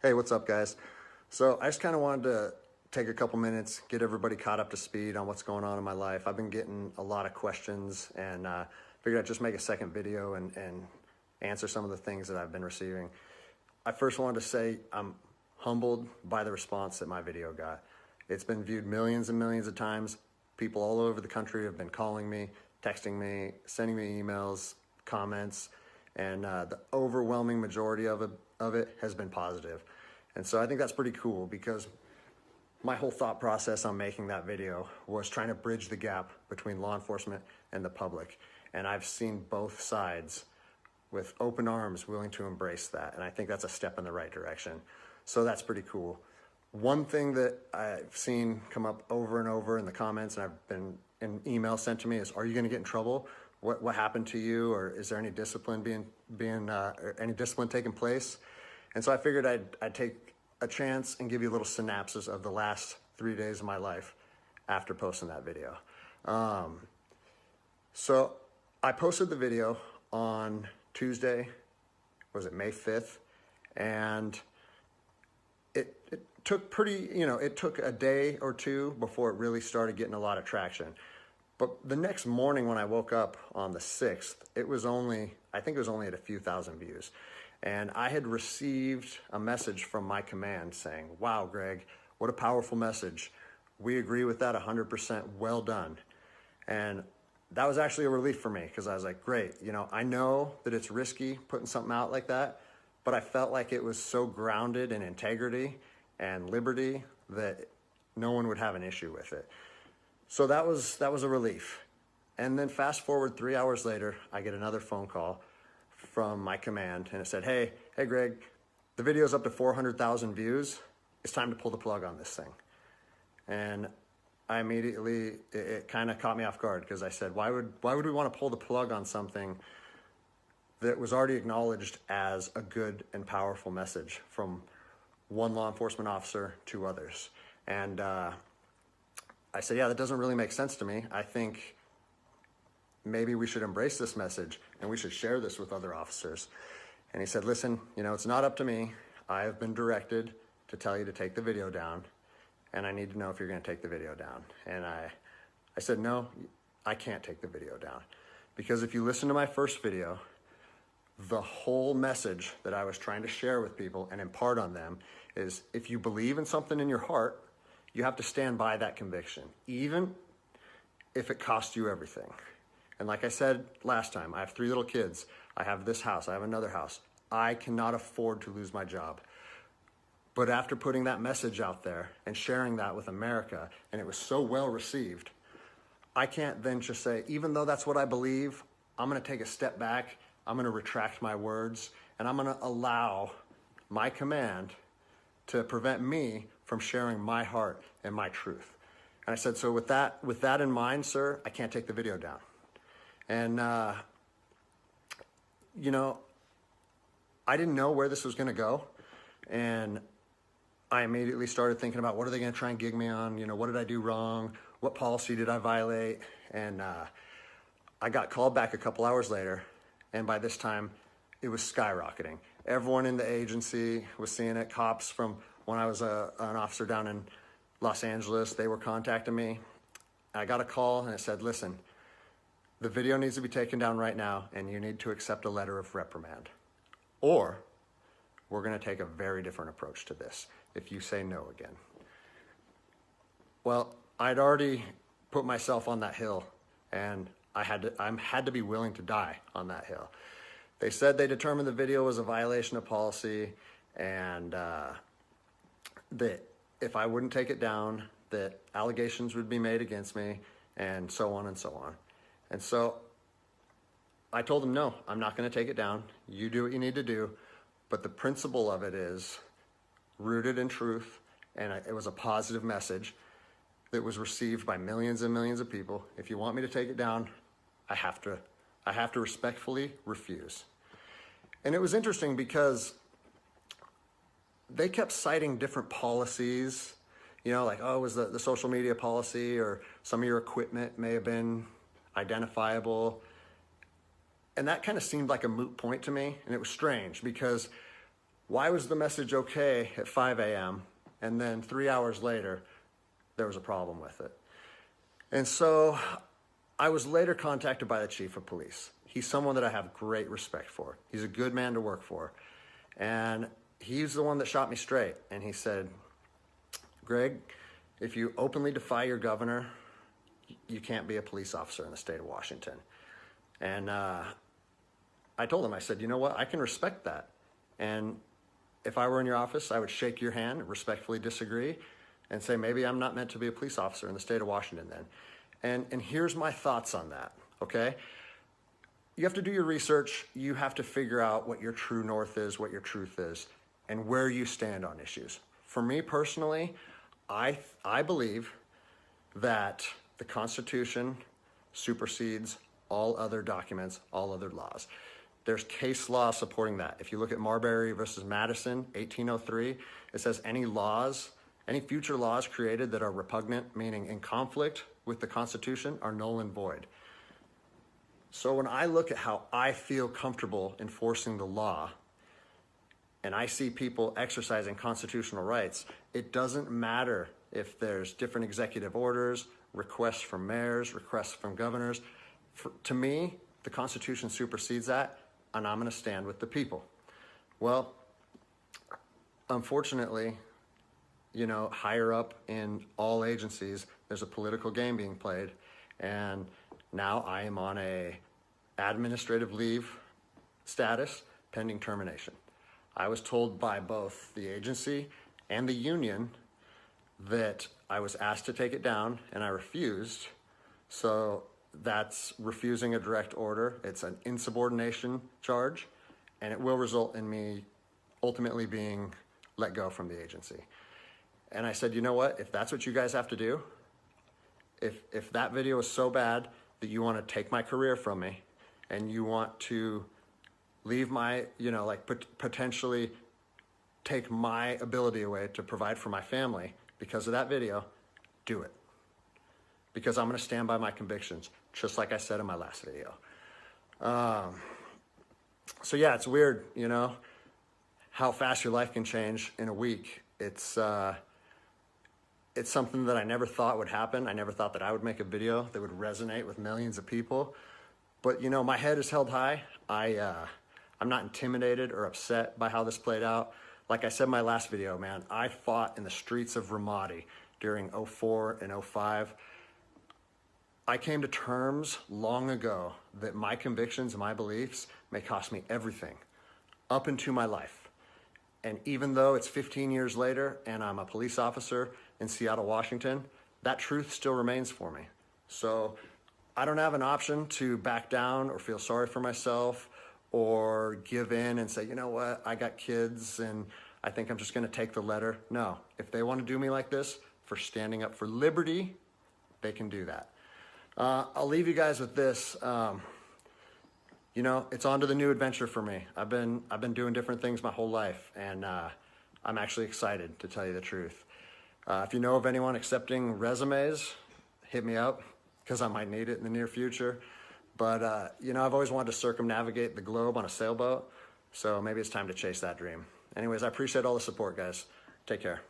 Hey, what's up, guys? So I just kind of wanted to take a couple minutes, get everybody caught up to speed on what's going on in my life. I've been getting a lot of questions and figured I'd just make a second video and answer some of the things that I've been receiving. I first wanted to say I'm humbled by the response that my video got. It's been viewed millions and millions of times. People all over the country have been calling me, texting me, sending me emails, comments, and the overwhelming majority of it has been positive. And so I think that's pretty cool, because my whole thought process on making that video was trying to bridge the gap between law enforcement and the public. And I've seen both sides with open arms willing to embrace that. And I think that's a step in the right direction. So that's pretty cool. One thing that I've seen come up over and over in the comments, and I've been in emails sent to me, is, are you going to get in trouble? What happened to you? Or is there any discipline any discipline taking place? And so I figured I'd take a chance and give you a little synopsis of the last 3 days of my life after posting that video. So I posted the video on Tuesday, was it May 5th? And it took it took a day or two before it really started getting a lot of traction. But the next morning when I woke up on the 6th, I think it was only at a few thousand views. And I had received a message from my command saying, wow, Greg, what a powerful message. We agree with that 100%, well done. And that was actually a relief for me, because I was like, great, I know that it's risky putting something out like that, but I felt like it was so grounded in integrity and liberty that no one would have an issue with it. So that was a relief. And then fast forward 3 hours later, I get another phone call from my command, and it said, hey Greg, the video's up to 400,000 views. It's time to pull the plug on this thing. And I immediately, it kind of caught me off guard, because I said, why would we want to pull the plug on something that was already acknowledged as a good and powerful message from one law enforcement officer to others? And I said, yeah, that doesn't really make sense to me. I think maybe we should embrace this message and we should share this with other officers. And he said, listen, it's not up to me. I have been directed to tell you to take the video down, and I need to know if you're going to take the video down. And I said, no, I can't take the video down, because if you listen to my first video, the whole message that I was trying to share with people and impart on them is, if you believe in something in your heart, you have to stand by that conviction, even if it costs you everything. And like I said last time, I have 3 little kids. I have this house. I have another house. I cannot afford to lose my job. But after putting that message out there and sharing that with America, and it was so well received, I can't then just say, even though that's what I believe, I'm going to take a step back. I'm going to retract my words, and I'm going to allow my command to prevent me from sharing my heart and my truth. And I said, so with that in mind, sir, I can't take the video down. And, I didn't know where this was going to go. And I immediately started thinking about, what are they going to try and gig me on? What did I do wrong? What policy did I violate? And I got called back a couple hours later. And by this time, it was skyrocketing. Everyone in the agency was seeing it. Cops from when I was an officer down in Los Angeles, they were contacting me. I got a call and it said, listen, the video needs to be taken down right now, and you need to accept a letter of reprimand, or we're going to take a very different approach to this if you say no again. Well, I'd already put myself on that hill, and I had to be willing to die on that hill. They said they determined the video was a violation of policy, and that if I wouldn't take it down, that allegations would be made against me, and so on and so on. And so I told them, no, I'm not going to take it down. You do what you need to do. But the principle of it is rooted in truth, and it was a positive message that was received by millions and millions of people. If you want me to take it down, I have to respectfully refuse. And it was interesting, because they kept citing different policies, like, oh, it was the social media policy, or some of your equipment may have been identifiable. And that kind of seemed like a moot point to me. And it was strange, because Why was the message okay at 5 a.m. and then 3 hours later, there was a problem with it? And so I was later contacted by the chief of police. He's someone that I have great respect for. He's a good man to work for. And he's the one that shot me straight. And he said, Greg, if you openly defy your governor, you can't be a police officer in the state of Washington. And I told him, I said, you know what, I can respect that. And if I were in your office, I would shake your hand, respectfully disagree, and say, maybe I'm not meant to be a police officer in the state of Washington then. And here's my thoughts on that, okay? You have to do your research. You have to figure out what your true north is, what your truth is, and where you stand on issues. For me personally, I believe that the Constitution supersedes all other documents, all other laws. There's case law supporting that. If you look at Marbury versus Madison, 1803, it says any future laws created that are repugnant, meaning in conflict with the Constitution, are null and void. So when I look at how I feel comfortable enforcing the law, and I see people exercising constitutional rights, it doesn't matter if there's different executive orders, requests from mayors, requests from governors. To me, the Constitution supersedes that, and I'm going to stand with the people. Well, unfortunately, higher up in all agencies, there's a political game being played, and now I am on a administrative leave status pending termination. I was told by both the agency and the union that I was asked to take it down, and I refused. So that's refusing a direct order. It's an insubordination charge, and it will result in me ultimately being let go from the agency. And I said, you know what? If that's what you guys have to do, if that video is so bad that you want to take my career from me and you want to leave my, potentially take my ability away to provide for my family because of that video, do it. Because I'm going to stand by my convictions, just like I said in my last video. So yeah, it's weird, how fast your life can change in a week. It's something that I never thought would happen. I never thought that I would make a video that would resonate with millions of people. But my head is held high. I'm not intimidated or upset by how this played out. Like I said in my last video, man, I fought in the streets of Ramadi during 04 and 05. I came to terms long ago that my convictions and my beliefs may cost me everything up into my life. And even though it's 15 years later and I'm a police officer in Seattle, Washington, that truth still remains for me. So I don't have an option to back down or feel sorry for myself or give in and say, you know what, I got kids and I think I'm just going to take the letter. No, if they want to do me like this for standing up for liberty, they can do that. I'll leave you guys with this. It's on to the new adventure for me. I've been doing different things my whole life, and I'm actually excited, to tell you the truth. If you know of anyone accepting resumes, hit me up, because I might need it in the near future. But, I've always wanted to circumnavigate the globe on a sailboat, so maybe it's time to chase that dream. Anyways, I appreciate all the support, guys. Take care.